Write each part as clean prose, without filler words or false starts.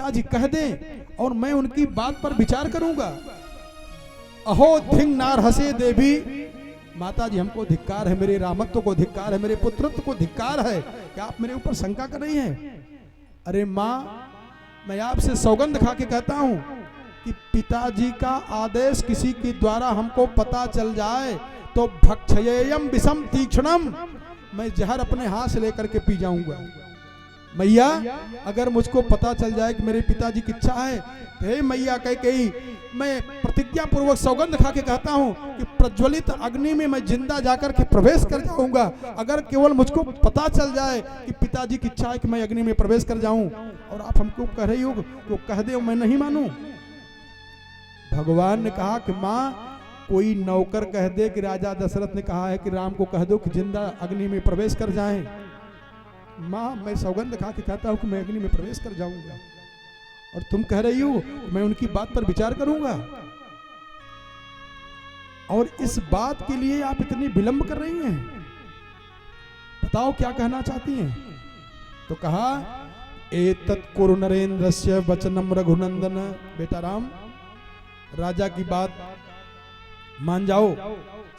पिताजी कह दें और मैं उनकी बात पर विचार करूंगा। अहो धिंग नार हसे देवी, माता जी हमको धिक्कार है, मेरे रामत्व को धिक्कार है, मेरे पुत्रत्व को धिक्कार है, क्या आप मेरे ऊपर शंका कर रही हैं? अरे माँ, मैं आपसे सौगंध खा के कहता हूं कि पिताजी का आदेश किसी के द्वारा हमको पता चल जाए तो भक्षयेयम विषम तीक्ष्णम, मैं जहर अपने हाथ से लेकर के पी जाऊंगा। मैया, अगर मुझको पता चल जाए कि मेरे पिताजी की इच्छा है तो हे मैया कही, मैं प्रतिज्ञा पूर्वक सौगंध खा के कहता हूं कि प्रज्वलित अग्नि में मैं जिंदा जाकर के प्रवेश कर जाऊंगा। अगर केवल मुझको पता चल जाए कि पिताजी की इच्छा है कि मैं अग्नि में प्रवेश कर जाऊं, और आप हमको कह रही हो तो कह दे, मैं नहीं मानूं। भगवान ने कहा कि माँ, कोई नौकर कह दे कि राजा दशरथ ने कहा है कि राम को कह दो कि जिंदा अग्नि में प्रवेश कर जाएं। माँ, मैं सौगंध खा के कहता हूं कि मैं अग्नि में प्रवेश कर जाऊंगा, और तुम कह रही हो मैं उनकी बात पर विचार करूंगा, और इस बात के लिए आप इतनी विलंब कर रही हैं। बताओ क्या कहना चाहती हैं? तो कहा, एतत् कुरु नरेंद्रस्य वचनम रघुनंदन। बेटा राम, राजा की बात मान जाओ।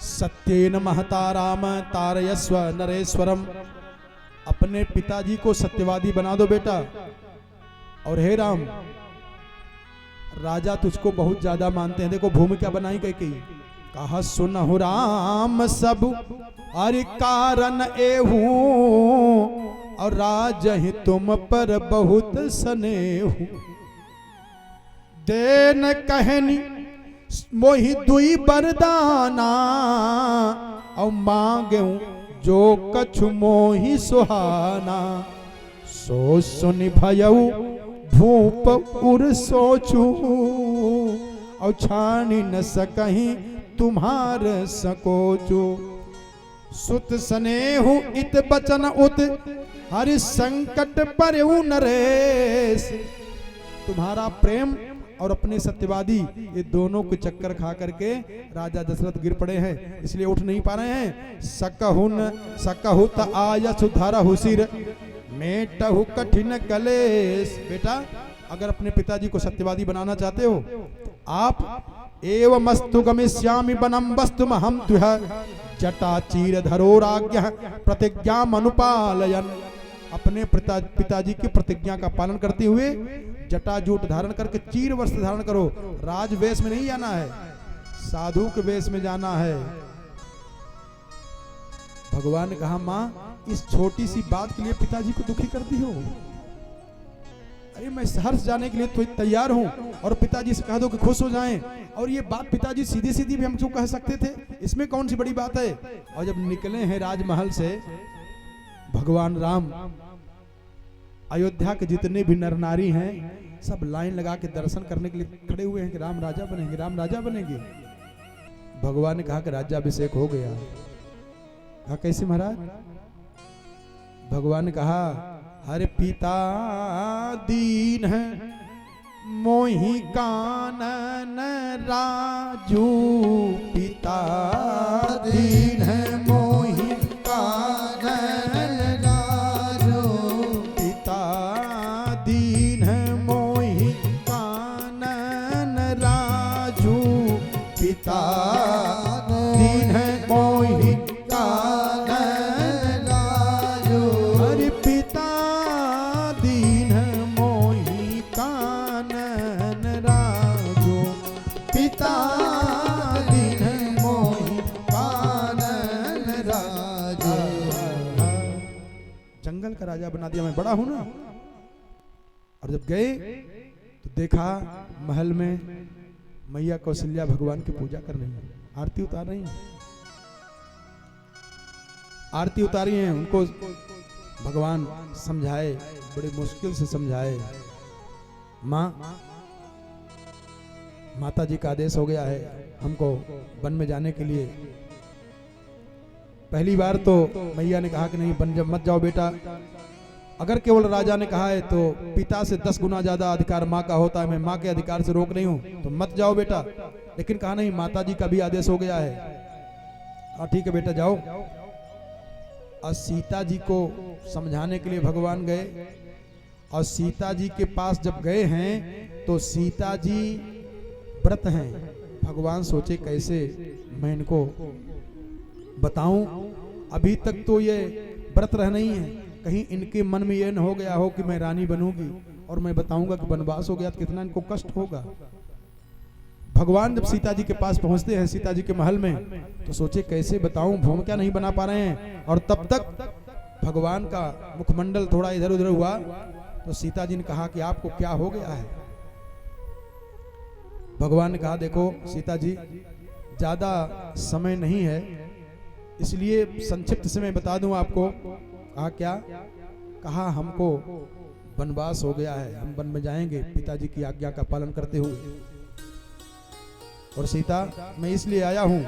सत्येन महता राम तारयस्व नरेश्वरम, अपने पिताजी को सत्यवादी बना दो बेटा। और हे राम, राजा तुझको बहुत ज्यादा मानते हैं। देखो भूमिका बनाई कई, कहा सुनहु राम सब अरे कारण एहू, और राजहि तुम पर बहुत स्नेहु। देन कहनी मोहि दुई बरदाना, और मांगू जो कछु मोहि सुहाना। सो सुनि भयऊ भूप उर सोचू, और छानी न सकहीं तुम्हार सकोचू। सुत स्नेहु इत बचन उत हरि संकट परऊ नरेश। तुम्हारा प्रेम और अपने सत्यवादी, ये दोनों के चक्कर खा करके राजा दशरथ गिर पड़े हैं, इसलिए उठ नहीं पा रहे हैं। सकहुत आयस धरहु सिर, मेटहु कठिन कलेश। बेटा, अगर अपने पिताजी को सत्यवादी बनाना चाहते हो आप, एवमस्तु गमिष्यामि वनम वस्तुम हम तुह, जटा चीर धरोराज्ञ प्रतिज्ञा अनुपालयन। अपने पिताजी की प्रतिज्ञा का पालन करते हुए जटाजूट धारण करके चीर वस्त्र धारण करो। राजवेश में नहीं जाना है, साधु के वेश में जाना है। भगवान ने कहा, माँ, इस छोटी सी बात के लिए पिताजी को दुखी करती हो? अरे मैं हर्ष जाने के लिए तो तैयार हूं, और पिताजी से कह दो कि खुश हो जाएं। और ये बात पिताजी सीधी सीधी भी हमको कह सकते थे, इसमें कौन सी बड़ी बात है? और जब निकले हैं राजमहल से भगवान राम, अयोध्या के जितने भी नर नारी हैं सब लाइन लगा के दर्शन करने के लिए खड़े हुए हैं कि राम राजा बनेंगे, राम राजा बनेंगे। भगवान ने कहा कि राज्याभिषेक हो गया। कहा कैसे महाराज? भगवान ने कहा, हरे पिता दीन है मोहि कानन राजू। पिता दीन है मोहि कानन राजू। पिता दीन है मोहि कानन राजू। पिता दीन है मोहि कानन राजू। हरे पिता दीन है मोहि कानन राजू। पिता दीन है मोहि कानन राजू। जंगल का राजा बना दिया, मैं बड़ा हूं ना। और जब गए तो देखा महल में मैया कौशल्या भगवान की पूजा कर रही है, आरती उतार रही है। आरती उतारी हैं, उनको भगवान समझाए, बड़े मुश्किल से समझाए। माँ, माता जी का आदेश हो गया है हमको वन में जाने के लिए। पहली बार तो मैया ने कहा कि नहीं वन मत जाओ बेटा। अगर केवल राजा ने कहा है तो पिता से 10 गुना ज्यादा अधिकार माँ का होता है, मैं माँ के अधिकार से रोक नहीं हूं, तो मत जाओ बेटा। लेकिन कहा नहीं, माता जी का भी आदेश हो गया है। ठीक है बेटा जाओ। और सीता जी को समझाने के लिए भगवान गए और सीता जी के पास जब गए हैं तो सीता जी व्रत हैं। भगवान सोचे कैसे मैं इनको बताऊं, अभी तक तो ये व्रत रह नहीं है, कहीं इनके मन में ये न हो गया हो कि मैं रानी बनूंगी और मैं बताऊंगा कि वनवास हो गया तो कितना इनको कष्ट होगा। भगवान जब सीता जी के पास पहुंचते हैं, सीता जी के महल में, तो सोचे कैसे बताऊं, भूमिका नहीं बना पा रहे हैं। और तब तक भगवान का मुखमंडल थोड़ा इधर उधर हुआ तो सीता जी ने कहा कि आपको क्या हो गया है। भगवान ने कहा देखो सीता जी, ज्यादा समय नहीं है, इसलिए संक्षिप्त से मैं बता दूं आपको। कहा क्या? कहा हमको वनवास हो गया है, हम वन में जाएंगे पिताजी की आज्ञा का पालन करते हुए। और सीता, मैं इसलिए आया हूं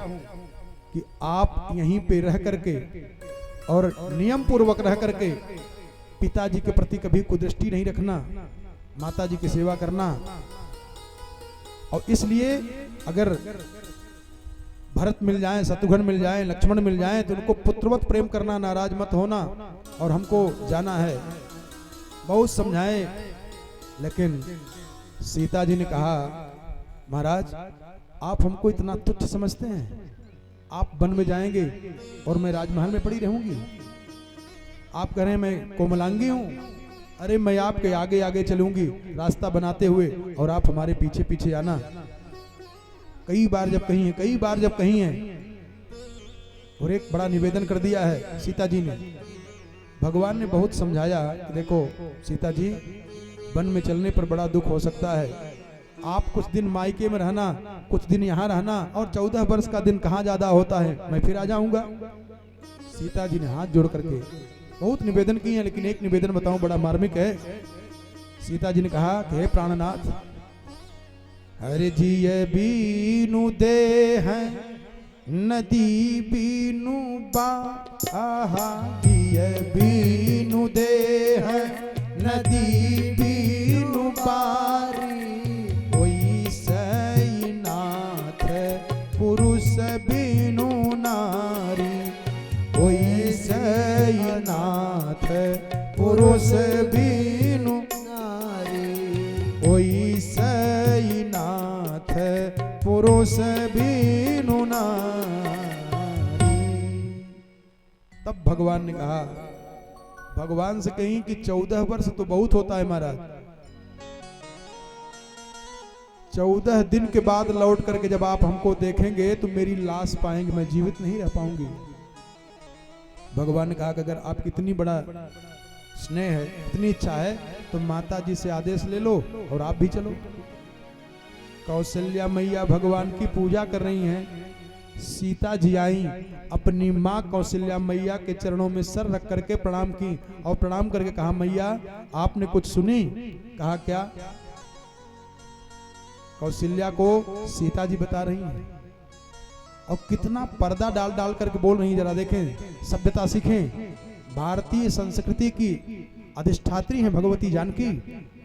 कि आप यहीं पे रह करके और नियम पूर्वक रह करके पिताजी के प्रति कभी कुदृष्टि नहीं रखना, माता जी की सेवा करना। और इसलिए अगर भरत मिल जाएं, शत्रुघ्न मिल जाएं, लक्ष्मण मिल जाएं तो उनको पुत्रवत प्रेम करना, नाराज मत होना, और हमको जाना है। बहुत समझाए, लेकिन सीता जी ने कहा महाराज आप हमको इतना तुच्छ समझते हैं, आप वन में जाएंगे और मैं राजमहल में पड़ी रहूंगी। आप कह रहे हैं मैं कोमलांगी हूं, अरे मैं आपके आगे आगे चलूंगी रास्ता बनाते हुए और आप हमारे पीछे पीछे आना। कई बार जब कही है और एक बड़ा निवेदन कर दिया है सीता जी ने। भगवान ने बहुत समझाया कि देखो सीता जी, वन में चलने पर बड़ा दुख हो सकता है, आप कुछ दिन मायके में रहना, कुछ दिन यहाँ रहना, और 14 वर्ष का दिन कहाँ ज्यादा होता है, मैं फिर आ जाऊंगा। सीता जी ने हाथ जोड़ करके बहुत निवेदन किए हैं, लेकिन एक निवेदन बताऊं बड़ा मार्मिक है। सीता जी ने कहा कि हे प्राणनाथ, हरे जी ये बीनु दे है नदी बीनु बाहा, जिये बीनु दे है नदी बीनु पारी, कोई सई नाथ पुरुष बीनु नारी, कोई सई नाथ पुरुष बीनु नारी, कोई सई नाथ पुरुष बीनु नारी। तब भगवान ने कहा, भगवान से कहीं कि 14 वर्ष तो बहुत होता है महाराज, 14 दिन के बाद लौट करके जब आप हमको देखेंगे तो मेरी लाश पाएंगे, मैं जीवित नहीं रह पाऊंगी। भगवान ने कहा कि अगर आप कितनी बड़ा स्नेह है, इतनी इच्छा है, तो माता जी से आदेश ले लो और आप भी चलो। कौशल्या मैया भगवान की पूजा कर रही हैं, सीता जी आई, अपनी माँ कौशल्या मैया के चरणों में सर रख करके प्रणाम की और प्रणाम करके कहा मैया आपने कुछ सुनी? कहा क्या? कौशल्या को सीता जी बता रही हैं, और कितना पर्दा डाल डाल करके बोल रही हैं। जरा देखें, सभ्यता सीखें। भारतीय संस्कृति की अधिष्ठात्री हैं भगवती जानकी,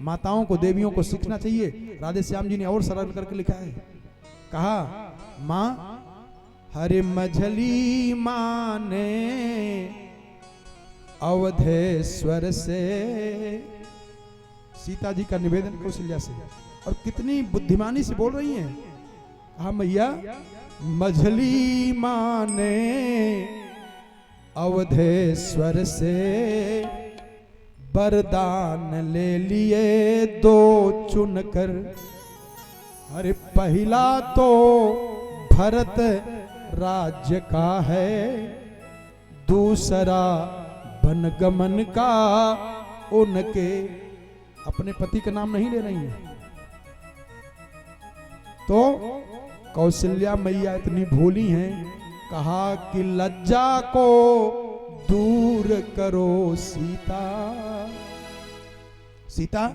माताओं को देवियों को सीखना चाहिए। राधे श्याम जी ने और सरल करके लिखा है, कहा माँ हरे मझली माने अवधेश्वर से, सीता जी का निवेदन कौशल्या से, और कितनी बुद्धिमानी से बोल रही हैं। कहा मैया मझली माने अवधेश्वर से, वरदान ले लिए दो चुनकर, अरे पहला तो भरत राज्य का है, दूसरा वनगमन का उनके, अपने पति का नाम नहीं ले रही है। तो कौशल्या मैया इतनी भोली हैं, कहा कि लज्जा को दूर करो सीता। सीता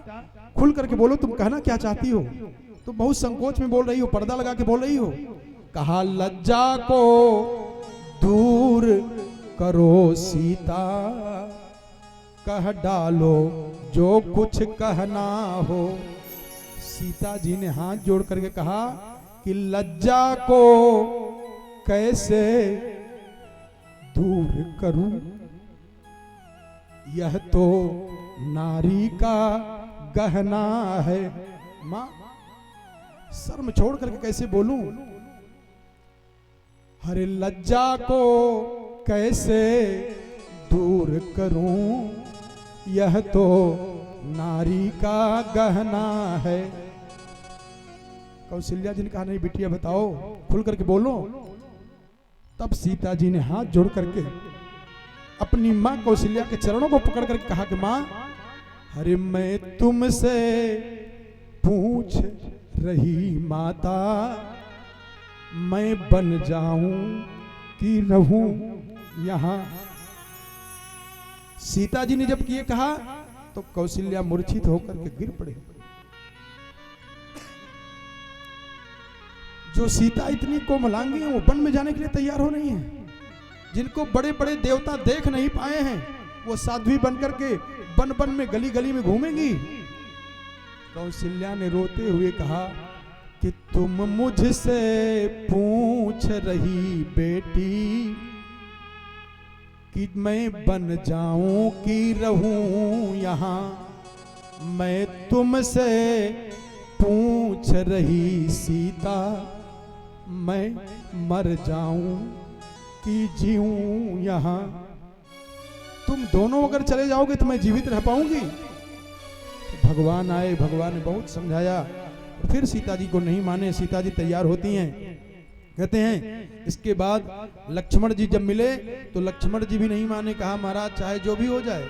खुल करके बोलो, तुम कहना क्या चाहती हो? तुम बहुत संकोच में बोल रही हो, पर्दा लगा के बोल रही हो। कहा लज्जा को दूर करो सीता, कह डालो जो कुछ कहना हो। सीता जी ने हाथ जोड़ करके कहा कि लज्जा को कैसे दूर करूं? यह तो नारी का गहना है। माँ शर्म छोड़ करके कैसे बोलूं, हरे लज्जा को कैसे दूर करूं, यह तो नारी का गहना है। कौशल्या जी ने कहा नहीं बिटिया बताओ, खुल करके बोलो। तब सीता जी ने हाथ जोड़ करके अपनी मां कौशल्या के चरणों को पकड़ करके कहा कि मां, अरे मैं तुमसे पूछ रही माता, मैं बन जाऊं कि रहूं यहां। सीता जी ने जब ये कहा तो कौशल्या मूर्छित होकर के गिर पड़े। जो सीता इतनी कोमलांगी है वो वन में जाने के लिए तैयार हो नहीं है। जिनको बड़े बड़े देवता देख नहीं पाए हैं वो साध्वी बनकर के वन वन में गली गली में घूमेंगी। कौशल्या ने रोते हुए कहा कि तुम मुझसे पूछ रही बेटी कि मैं बन जाऊं कि रहूं यहां। मैं तुमसे पूछ रही सीता, मैं मर जाऊं कि जीऊं यहां। तुम दोनों अगर चले जाओगे तो मैं जीवित रह पाऊंगी। तो भगवान आए, भगवान ने बहुत समझाया, फिर सीता जी को नहीं माने। सीता जी तैयार होती हैं, कहते हैं इसके बाद लक्ष्मण जी जब मिले तो लक्ष्मण जी भी नहीं माने। कहा महाराज चाहे जो भी हो जाए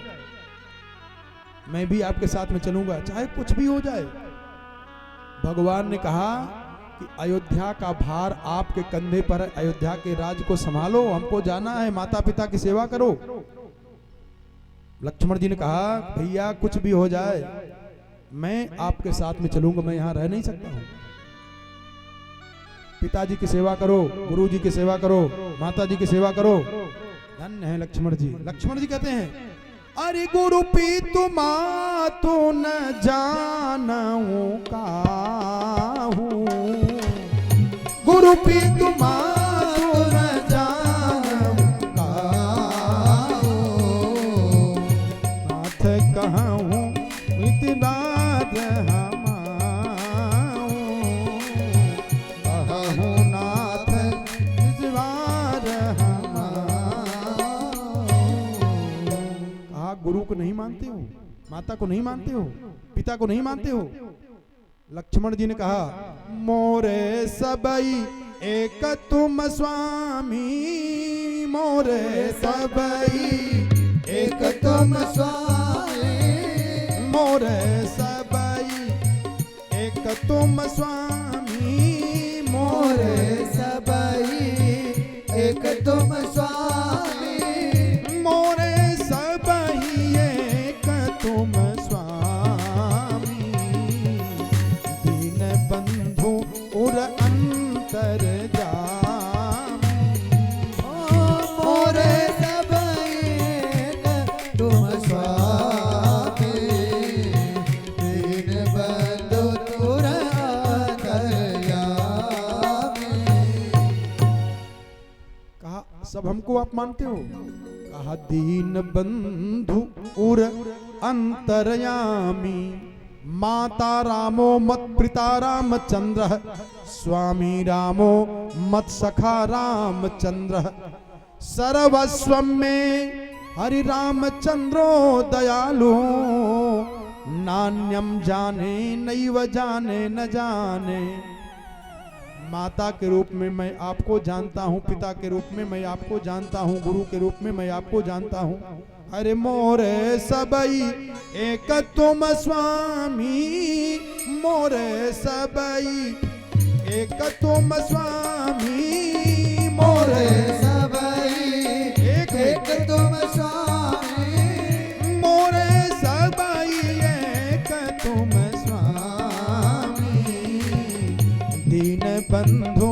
मैं भी आपके साथ में चलूंगा, चाहे कुछ भी हो जाए। भगवान ने कहा कि अयोध्या का भार आपके कंधे पर है, अयोध्या के राज को संभालो, हमको जाना है, माता पिता की सेवा करो। लक्ष्मण जी ने कहा भैया कुछ भी हो जाए मैं आपके साथ में चलूंगा, मैं यहां रह नहीं सकता हूं। पिताजी की सेवा करो, गुरु जी की सेवा करो, माता जी की सेवा करो। धन्य है लक्ष्मण जी। लक्ष्मण जी कहते हैं अरे गुरु पीतु मातु न जानऊ काहू, गुरु पीतु मातु न जानऊ काहू, नाथ कहूँ मितराज हमाऊ, कहूँ नाथ निजवार हमाऊ। कहा गुरु को नहीं मानते हो, माता को नहीं मानते हो, पिता को नहीं मानते हो। लक्ष्मण जी ने कहा मोरे सबई एक तुम स्वामी, मोरे सबई एक तुम स्वामी, मोरे सबई एक तुम स्वामी, मोरे सबई एक तुम स्वामी, मोरे सबई एक तुम स्वामी, दीन बंधु उर अंतर जामी, मोरे सबई एक तुम स्वामी, दीन बंधु उर अंतर जामी। कहा सब हमको आप मानते हो? कहा दीन बंधु उर अंतरयामी, माता रामो मत पिता रामचंद्र, स्वामी रामो मत सखा रामचंद्र, सर्वस्व में हरि रामचंद्रो दयालु, नान्यम जाने नैव जाने न जाने। माता के रूप में मैं आपको जानता हूँ, पिता के रूप में मैं आपको जानता हूँ, गुरु के रूप में मैं आपको जानता हूँ। अरे मोरे सबई एक तुम स्वामी, मोरे सबई एक तुम स्वामी, मोरे सबई एक तुम स्वामी, मोरे सबई एक तुम स्वामी, दीन बंधु